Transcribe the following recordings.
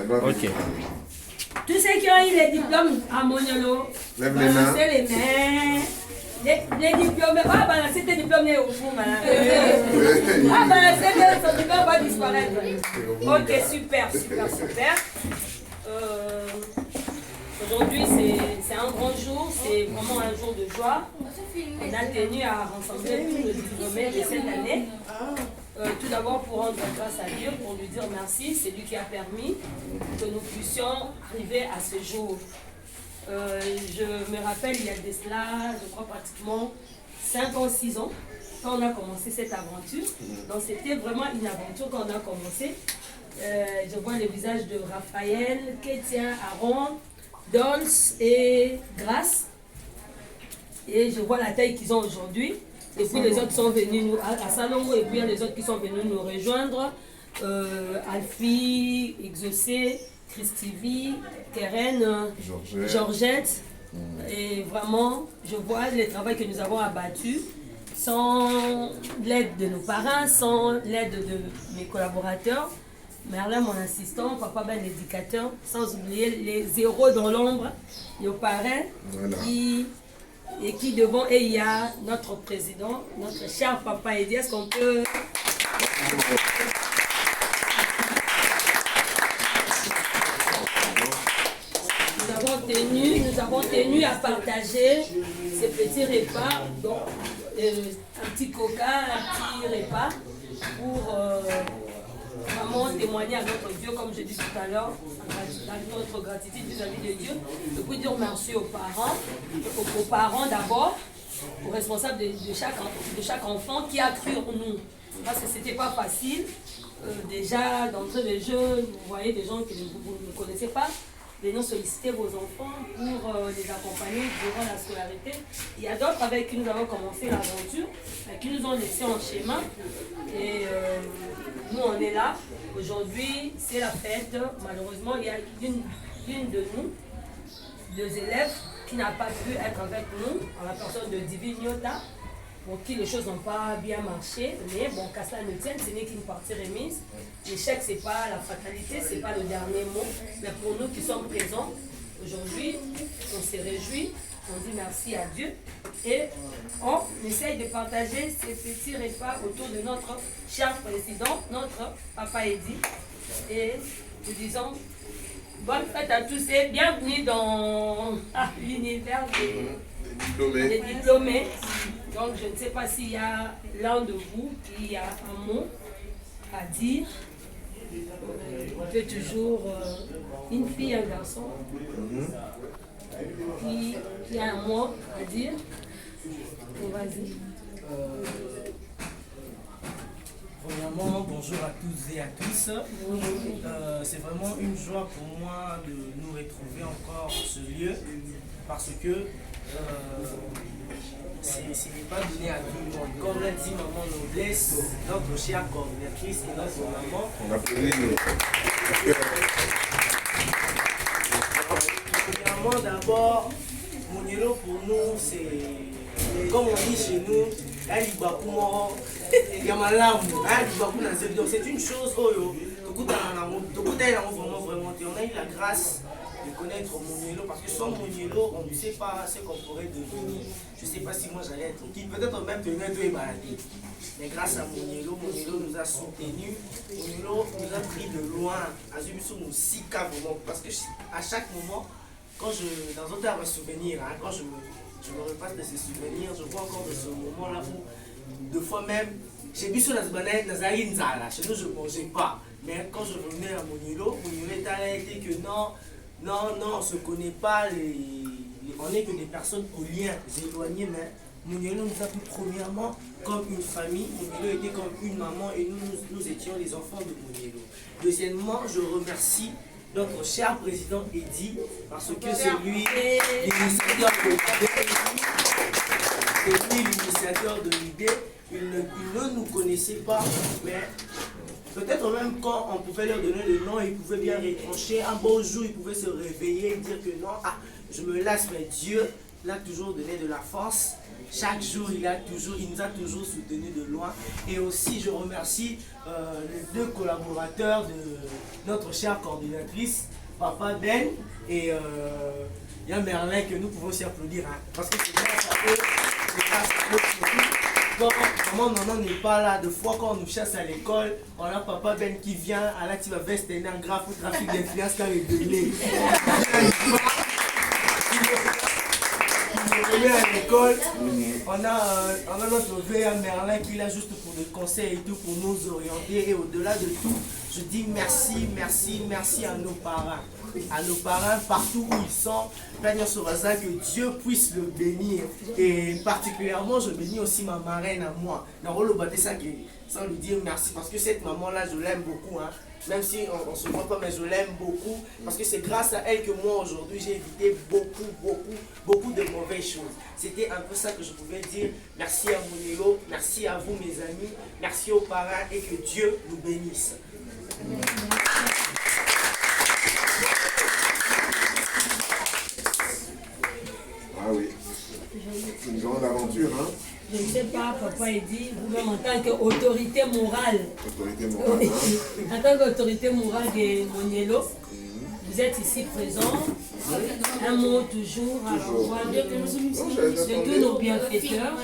Ok. Tous ceux qui ont eu les diplômes à Moniolo, balancez les mains. Les diplômés, va balancer tes diplômes au fond, madame. Va balancer ton diplôme, va disparaître. Ok, super, super, super. Aujourd'hui, c'est un grand jour, c'est vraiment un jour de joie. On a tenu à rassembler tous les diplômés de cette année. Tout d'abord pour rendre grâce à Dieu, pour lui dire merci, c'est lui qui a permis que nous puissions arriver à ce jour. Je me rappelle, il y a de cela, je crois pratiquement 5 ans, 6 ans, quand on a commencé cette aventure. Donc c'était vraiment une aventure quand on a commencé. Je vois les visages de Raphaël, Kétia, Aaron, Dolce et Grace. Et je vois la taille qu'ils ont aujourd'hui. Et puis les autres sont venus nous, à Salongo, et puis il y a les autres qui sont venus nous rejoindre. Alfie, Exaucé, Christivie, Keren, Georgette. Et vraiment, je vois le travail que nous avons abattu. Sans l'aide de nos parents, sans l'aide de mes collaborateurs. Merlin, mon assistant, Papa Ben, l'éducateur, sans oublier les zéros dans l'ombre, nos parrains, qui devant, et il y a notre président, notre cher Papa Edi. Est-ce qu'on peut... Nous avons tenu à partager ces petits repas, donc un petit coca, un petit repas pour vraiment témoigner à notre Dieu, comme je dis tout à l'heure, notre gratitude vis-à-vis de Dieu, et puis dire merci aux parents d'abord, aux responsables de chaque enfant qui a cru en nous. Parce que c'était pas facile. Déjà, d'entrée de jeu, vous voyez des gens que vous ne connaissez pas. Venez solliciter vos enfants pour les accompagner durant la scolarité. Il y a d'autres avec qui nous avons commencé l'aventure, qui nous ont laissé en chemin. Et nous, on est là. Aujourd'hui, c'est la fête. Malheureusement, il y a une de nous, 2 élèves, qui n'a pas pu être avec nous, en la personne de Divine Nyota, pour qui les choses n'ont pas bien marché. Mais bon, qu'à cela ne tienne, ce n'est qu'une partie remise. L'échec, ce n'est pas la fatalité, ce n'est pas le dernier mot. Mais pour nous qui sommes présents, aujourd'hui, on se réjouit, on dit merci à Dieu. Et on essaye de partager ces petits repas autour de notre cher président, notre Papa Edi. Et nous disons bonne fête à tous et bienvenue dans l'univers des diplômés. Donc je ne sais pas s'il y a l'un de vous qui a un mot à dire. On peut toujours une fille, un garçon qui a un mot à dire. Vas-y. Premièrement, bonjour à toutes et à tous. C'est vraiment une joie pour moi de nous retrouver encore en ce lieu parce que ce n'est pas donné à tout le monde. Comme l'a dit Maman Noblesse, notre chère coordinatrice et notre maman. On applaudit. Premièrement, d'abord, Moniolo pour nous, c'est comme on dit chez nous, c'est une chose, vraiment, on a eu la grâce de connaître Moniolo parce que sans Moniolo, on ne sait pas ce qu'on pourrait devenir. Je ne sais pas si moi j'allais être qui, peut-être même devenir deux maladies. Mais grâce à Moniolo, Moniolo nous a soutenus, Moniolo nous a pris de loin, à aussi vraiment, parce que à chaque moment, quand dans un terme souvenir, quand je me repasse de ces souvenirs, je vois encore de ce moment-là où, deux fois même, j'ai vu sur la Zbanette, chez nous je ne mangeais pas. Mais quand je revenais à Moniolo était que non, on ne se connaît pas, on n'est que des personnes aux liens éloignés, mais Moniolo nous a pris premièrement comme une famille, Moniolo était comme une maman et nous étions les enfants de Moniolo. Deuxièmement, je remercie notre cher président Edi, parce que c'est lui l'initiateur de l'idée. Il ne nous connaissait pas, mais peut-être même quand on pouvait leur donner le nom, ils pouvaient bien retrancher. Un beau jour, ils pouvaient se réveiller et dire que non, je me lasse, mais Dieu il a toujours donné de la force. Chaque jour, il nous a toujours soutenus de loin. Et aussi, je remercie les 2 collaborateurs de notre chère coordinatrice, Papa Ben et il y a Merlin que nous pouvons aussi applaudir. Hein, parce que c'est grâce à eux, quand maman Nanan n'est pas là, de fois quand on nous chasse à l'école, on a Papa Ben qui vient, à la tu vas veste un graphe au trafic d'influence car il est donné. À l'école, on a notre VA Merlin qui est là juste pour des conseils et tout, pour nous orienter. Et au-delà de tout, je dis merci, merci, merci à nos parents. À nos parents partout où ils sont. Que Dieu puisse le bénir. Et particulièrement, je bénis aussi ma marraine à moi. Sans lui dire merci, parce que cette maman-là, je l'aime beaucoup. Hein. Même si on ne se voit pas, mais je l'aime beaucoup. Parce que c'est grâce à elle que moi, aujourd'hui, j'ai évité beaucoup de mauvaises choses. C'était un peu ça que je pouvais dire. Merci à Monelo, merci à vous, mes amis. Merci aux parents et que Dieu nous bénisse. Ah oui, c'est une grande aventure, hein? Je ne sais pas, papa il dit, vous-même en tant qu'autorité morale. Autorité morale, hein? En tant qu'autorité morale de Monelo, vous êtes ici présent. Un mot toujours à l'endroit de tous nos bienfaiteurs.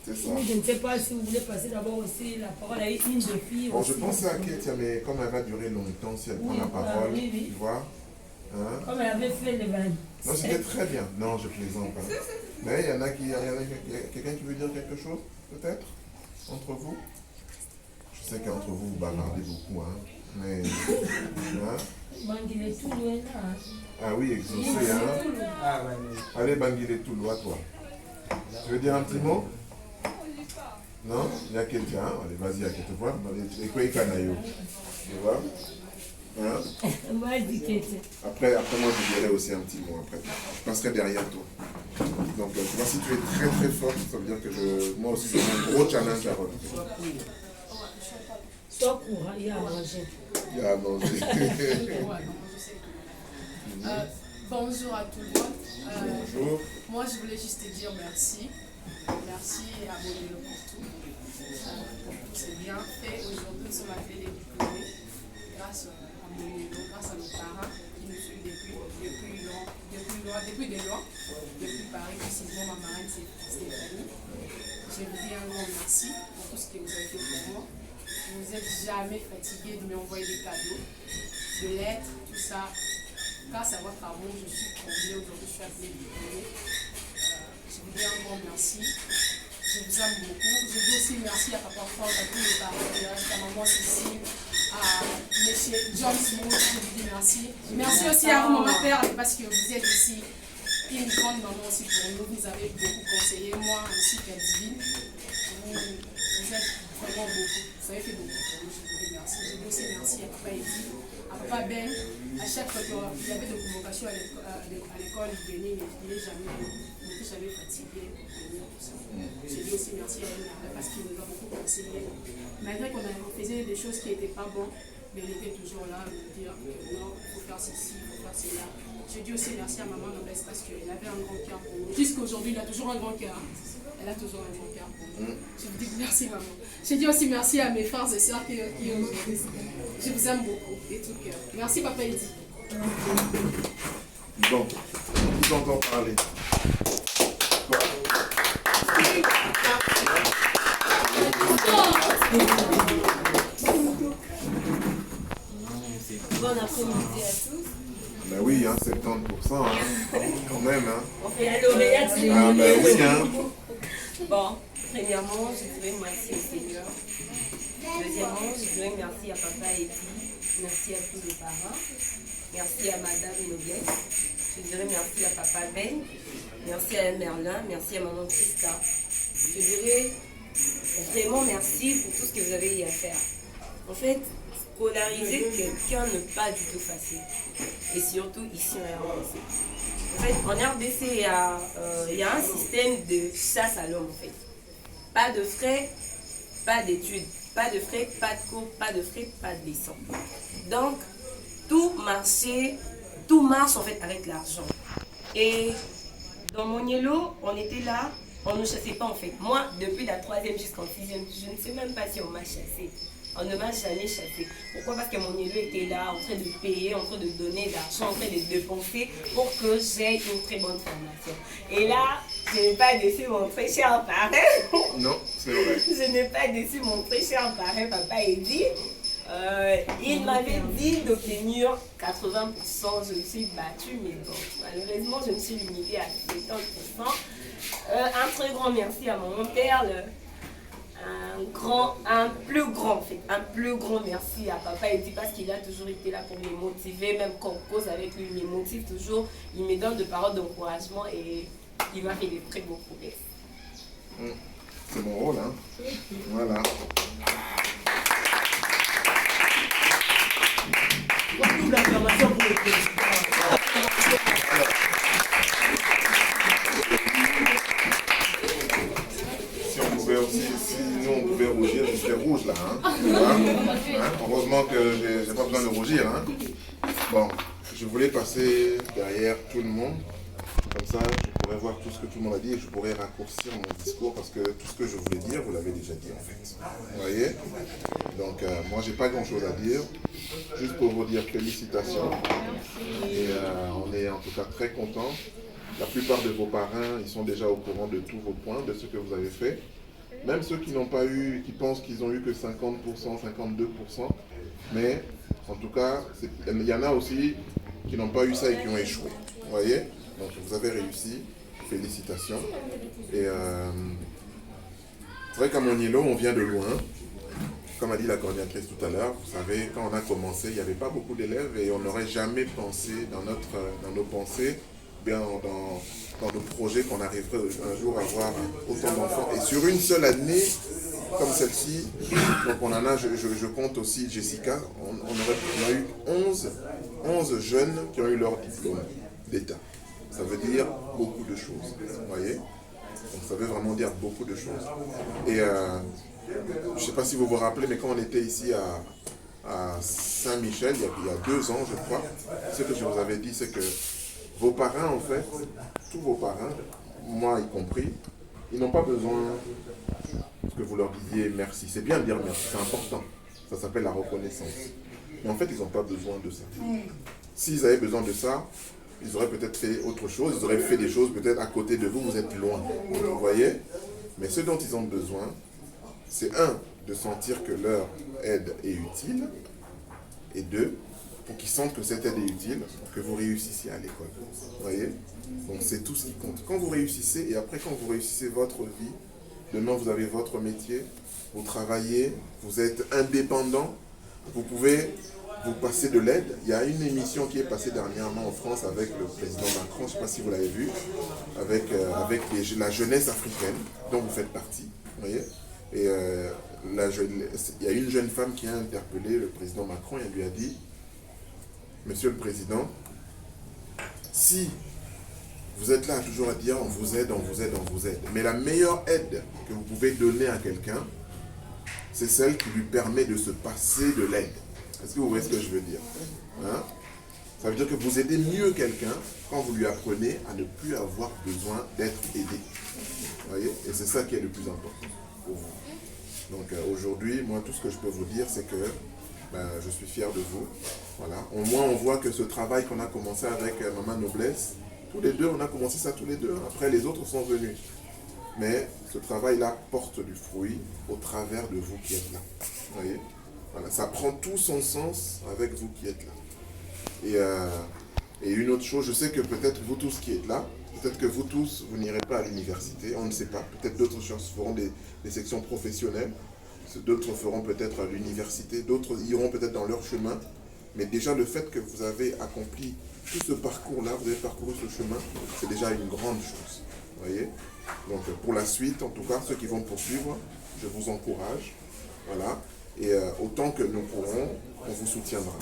C'est ça. Je ne sais pas si vous voulez passer d'abord aussi la parole à une des filles. Bon, je pensais à Ketia, mais comme elle va durer longtemps, si elle prend la parole, tu vois. Hein? Comme elle avait fait les vannes. Non, c'était très bien. Non, je plaisante pas. Mais il y en a quelqu'un qui veut dire quelque chose, peut-être, entre vous? Je sais qu'entre vous, vous bavardez beaucoup, hein. Mais, hein? Bangui est tout loin là. Ah oui, exaucé, hein. Allez, Bangui est tout loin, toi. Tu veux dire un petit mot? Non? Il y a quelqu'un. Allez, vas-y, à qui te voit. Et quoi, il canaille? Tu vois? Hein? Après, moi, je dirai aussi un petit mot. Après, je passerai derrière toi. Donc, tu vois, si tu es très très fort, ça veut dire que moi aussi, j'ai un gros challenge à relever. Sois courant, il y a à manger. Il y a à manger. Bonjour à tout le monde. Bonjour. Moi, je voulais juste te dire merci. Merci à Monelo pour tout. C'est bien fait. Aujourd'hui, nous sommes appelés les diplômés. Grâce à Monelo, grâce à nos parents qui nous suivent depuis Paris, précisément ma marraine, c'est Stéphanie. Je vous dis un grand merci pour tout ce que vous avez fait pour moi. Vous n'êtes jamais fatigué de m'envoyer des cadeaux, de lettres, tout ça. Grâce à votre amour, je suis comblée aujourd'hui, je suis appelée diplômée. Je vous dis un grand merci. Je vous aime beaucoup. Je dis aussi merci à Papa Franck, à tous les parents, à maman Cécile, à M. John Smith, je vous dis merci. Merci aussi à vous, mon père, parce que vous êtes aussi une grande maman aussi pour nous. Vous avez beaucoup conseillé, moi ainsi qu'à Divine. Vous êtes vraiment beaucoup. Vous avez fait beaucoup pour nous, je vous dis merci. Je dis aussi merci à Papa Eddy, à Papa Ben. À chaque fois qu'il y avait des convocations à l'école, il venait, il n'était jamais fatigué. J'ai dit aussi merci à elle parce qu'il nous a beaucoup conseillé. Malgré qu'on faisait des choses qui n'étaient pas bonnes, mais elle était toujours là à nous dire que non, il faut faire ceci, il faut faire cela. Je dis aussi merci à maman Noblesse parce qu'elle avait un grand cœur pour nous. Jusqu'aujourd'hui, elle a toujours un grand cœur. Elle a toujours un grand cœur pour nous. Je vous dis merci maman. Je dis aussi merci à mes frères et sœurs qui aujourd'hui. Je vous aime beaucoup, de tout cœur. Merci Papa Eddy. Bon, qui t'entend parler? Bon après-midi à tous. Ben oui, hein, 70%, hein, quand même. Hein. Et à lauréate, c'est Ah ben oui, hein. Bon, premièrement, je dirais merci au Seigneur. Deuxièmement, je dirais merci à Papa Eddy, merci à tous les parents, merci à Madame Noblesse, je dirais merci à Papa Ben, merci à Merlin, merci à Maman Christa. Je dirais vraiment merci pour tout ce que vous avez eu à faire. En fait, polariser quelqu'un n'est pas du tout facile. Et surtout ici en RDC. En fait, en RDC, il y a un système de chasse à l'homme en fait. Pas de frais, pas d'études. Pas de frais, pas de cours, pas de frais, pas de licence. Donc, tout marche en fait avec l'argent. Et Dans Monielo, on était là, on ne chassait pas en fait. Moi, depuis la 3e jusqu'en 6e, je ne sais même pas si on m'a chassé. On ne m'a jamais chassé. Pourquoi? Parce que mon élu était là, en train de payer, en train de donner de l'argent, en train de dépenser pour que j'aie une très bonne formation. Et là, je n'ai pas déçu mon très cher parrain. Non, c'est vrai. Je n'ai pas déçu mon très cher parrain, papa Eddy. Il m'avait dit d'obtenir 80%, je me suis battue, mais bon, malheureusement, je me suis limitée à 70%. Un très grand merci à mon père, un plus grand merci à papa Eddy parce qu'il a toujours été là pour me motiver, même quand on cause avec lui, il me motive toujours, il me donne de paroles d'encouragement et il m'a fait des très beaux promesses. C'est mon rôle, hein. Voilà. Beaucoup d'acclamations pour le président. Si on pouvait aussi, si nous on pouvait rougir, je serais rouge là, hein. Heureusement que j'ai pas besoin de rougir, hein. Bon, je voulais passer derrière tout le monde, comme ça je pourrais voir tout ce que tout le monde a dit et je pourrais raccourcir mon discours parce que tout ce que je voulais dire, vous l'avez déjà dit en fait. Vous voyez? Donc moi j'ai pas grand chose à dire, juste pour vous dire félicitations. Et on est en tout cas très contents. La plupart de vos parrains, ils sont déjà au courant de tous vos points, de ce que vous avez fait. Même ceux qui n'ont pas eu, qui pensent qu'ils ont eu que 50%, 52%. Mais en tout cas, il y en a aussi qui n'ont pas eu ça et qui ont échoué. Vous voyez? Donc vous avez réussi. Félicitations. Et c'est vrai qu'à Monielo, on vient de loin. Comme a dit la coordinatrice tout à l'heure, vous savez, quand on a commencé, il n'y avait pas beaucoup d'élèves et on n'aurait jamais pensé dans nos pensées, bien dans nos projets, qu'on arriverait un jour à avoir autant d'enfants. Et sur une seule année, comme celle-ci, donc on en a, je compte aussi Jessica, on a eu 11 jeunes qui ont eu leur diplôme d'État. Ça veut dire beaucoup de choses, vous voyez? Donc ça veut vraiment dire beaucoup de choses. Et je ne sais pas si vous vous rappelez, mais quand on était ici à Saint-Michel, il y a 2 ans, je crois, ce que je vous avais dit, c'est que vos parrains, en fait, tous vos parrains, moi y compris, ils n'ont pas besoin que vous leur disiez merci. C'est bien de dire merci, c'est important. Ça s'appelle la reconnaissance. Mais en fait, ils n'ont pas besoin de ça. S'ils avaient besoin de ça, ils auraient peut-être fait autre chose, ils auraient fait des choses peut-être à côté de vous, vous êtes loin. Vous voyez? Mais ce dont ils ont besoin, c'est de sentir que leur aide est utile, et 2, pour qu'ils sentent que cette aide est utile, que vous réussissiez à l'école. Vous voyez? Donc c'est tout ce qui compte. Quand vous réussissez, et après quand vous réussissez votre vie, demain vous avez votre métier, vous travaillez, vous êtes indépendant, vous pouvez vous passer de l'aide. Il y a une émission qui est passée dernièrement en France avec le président Macron, je ne sais pas si vous l'avez vu, avec la jeunesse africaine, dont vous faites partie. Vous voyez? Et il y a une jeune femme qui a interpellé le président Macron et elle lui a dit: Monsieur le Président, si vous êtes là toujours à dire on vous aide, on vous aide, on vous aide, mais la meilleure aide que vous pouvez donner à quelqu'un, c'est celle qui lui permet de se passer de l'aide. Est-ce que vous voyez ce que je veux dire? Hein? Ça veut dire que vous aidez mieux quelqu'un quand vous lui apprenez à ne plus avoir besoin d'être aidé. Vous voyez? Et c'est ça qui est le plus important pour vous. Donc aujourd'hui, moi, tout ce que je peux vous dire, c'est que je suis fier de vous. Voilà. Au moins, on voit que ce travail qu'on a commencé avec Maman Noblesse, tous les deux, on a commencé ça tous les deux. Après, les autres sont venus. Mais ce travail-là porte du fruit au travers de vous qui êtes là. Vous voyez? Voilà. Ça prend tout son sens avec vous qui êtes là. Et une autre chose, je sais que peut-être vous tous qui êtes là, peut-être que vous tous, vous n'irez pas à l'université, on ne sait pas. Peut-être d'autres choses feront des sections professionnelles. D'autres feront peut-être à l'université, d'autres iront peut-être dans leur chemin. Mais déjà, le fait que vous avez accompli tout ce parcours-là, vous avez parcouru ce chemin, c'est déjà une grande chose. Vous voyez? Donc, pour la suite, en tout cas, ceux qui vont poursuivre, je vous encourage. Voilà. Et autant que nous pourrons, on vous soutiendra.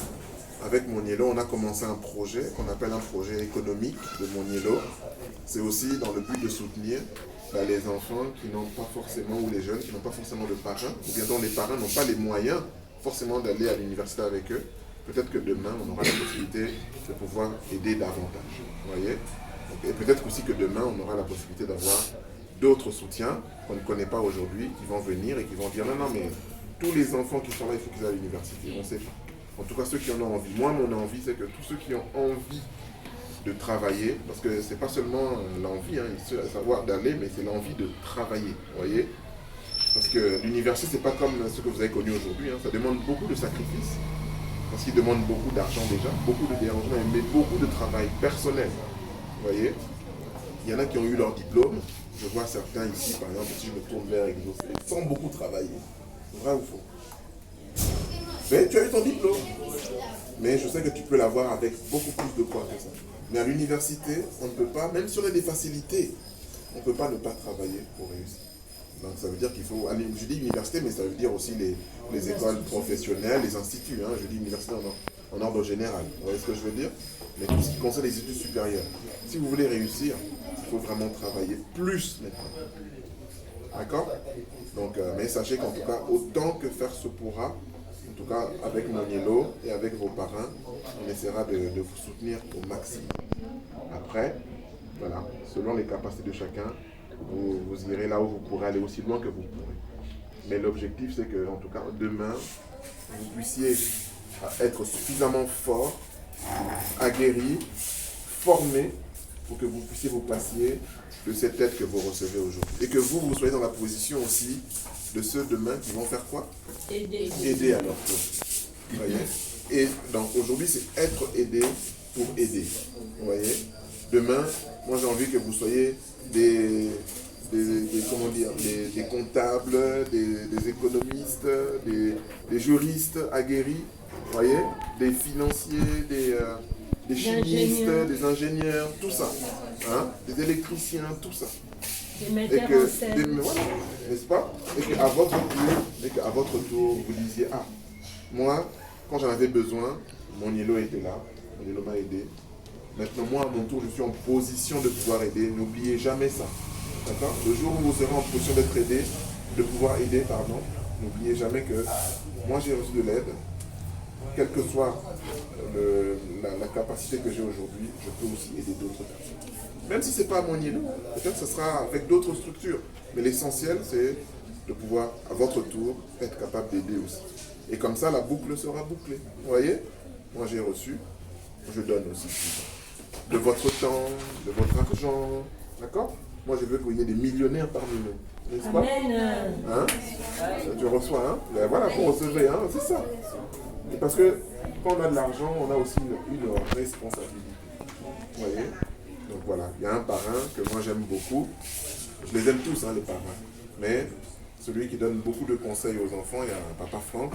Avec Monielo, on a commencé un projet qu'on appelle un projet économique de Monielo. C'est aussi dans le but de soutenir les enfants qui n'ont pas forcément, ou les jeunes qui n'ont pas forcément de parrain, ou bien dont les parrains n'ont pas les moyens forcément d'aller à l'université avec eux. Peut-être que demain, on aura la possibilité de pouvoir aider davantage. Vous voyez? Et peut-être aussi que demain, on aura la possibilité d'avoir d'autres soutiens qu'on ne connaît pas aujourd'hui, qui vont venir et qui vont dire non, mais tous les enfants qui sont là, il faut qu'ils aillent à l'université. On ne sait pas. En tout cas, ceux qui en ont envie. Moi, mon envie, c'est que tous ceux qui ont envie de travailler, parce que c'est pas seulement l'envie, savoir d'aller, mais c'est l'envie de travailler, vous voyez. Parce que l'université, c'est pas comme ce que vous avez connu aujourd'hui, ça demande beaucoup de sacrifices, parce qu'il demande beaucoup d'argent déjà, beaucoup de dérangement, mais beaucoup de travail personnel, vous voyez. Il y en a qui ont eu leur diplôme, je vois certains ici, par exemple, si je me tourne vers Exos, sans beaucoup travailler, vrai ou faux? Mais tu as eu ton diplôme. Mais je sais que tu peux l'avoir avec beaucoup plus de points que ça. Mais à l'université, on ne peut pas, même si on a des facilités, on ne peut pas ne pas travailler pour réussir. Donc ça veut dire qu'il faut aller, je dis université, mais ça veut dire aussi les écoles professionnelles, les instituts, je dis université en ordre général. Vous voyez ce que je veux dire? Mais tout ce qui concerne les études supérieures. Si vous voulez réussir, il faut vraiment travailler plus maintenant. D'accord? Donc, mais sachez qu'en tout cas, autant que faire se pourra, en tout cas avec Moniello et avec vos parrains, on essaiera de vous soutenir au maximum. Après, voilà, selon les capacités de chacun, vous irez là où vous pourrez aller aussi loin que vous pourrez. Mais l'objectif, c'est que, en tout cas, demain, vous puissiez être suffisamment fort, aguerri, formé, pour que vous puissiez vous passer de cette aide que vous recevez aujourd'hui. Et que vous soyez dans la position aussi de ceux demain qui vont faire quoi? Aider à leur tour. Vous voyez? Et donc aujourd'hui, c'est être aidé pour aider. Vous voyez? Demain, moi j'ai envie que vous soyez des comptables, des économistes, des juristes aguerris, vous voyez? Des financiers, des chimistes, des ingénieurs, tout ça. Des électriciens, tout ça. Des metteurs en scène. Voilà, n'est-ce pas? Et qu'à votre tour, vous disiez, moi, quand j'en avais besoin, Moniello était là, Moniello m'a aidé. Maintenant, moi, à mon tour, je suis en position de pouvoir aider. N'oubliez jamais ça. D'accord? Le jour où vous serez en position d'être aidé, de pouvoir aider, pardon, n'oubliez jamais que moi, j'ai reçu de l'aide. Quelle que soit la capacité que j'ai aujourd'hui, je peux aussi aider d'autres personnes. Même si ce n'est pas à Moniello, peut-être que ce sera avec d'autres structures. Mais l'essentiel, c'est de pouvoir, à votre tour, être capable d'aider aussi. Et comme ça, la boucle sera bouclée. Vous voyez? Moi, j'ai reçu, je donne aussi. De votre temps, de votre argent. D'accord? Moi, je veux qu'il y ait des millionnaires parmi nous. N'est-ce pas? Amen. Tu reçois, Ben voilà, vous recevez, c'est ça. Et parce que quand on a de l'argent, on a aussi une responsabilité. Vous voyez? Donc voilà, il y a un parrain que moi j'aime beaucoup. Je les aime tous, les parrains. Mais celui qui donne beaucoup de conseils aux enfants, il y a Papa Franck.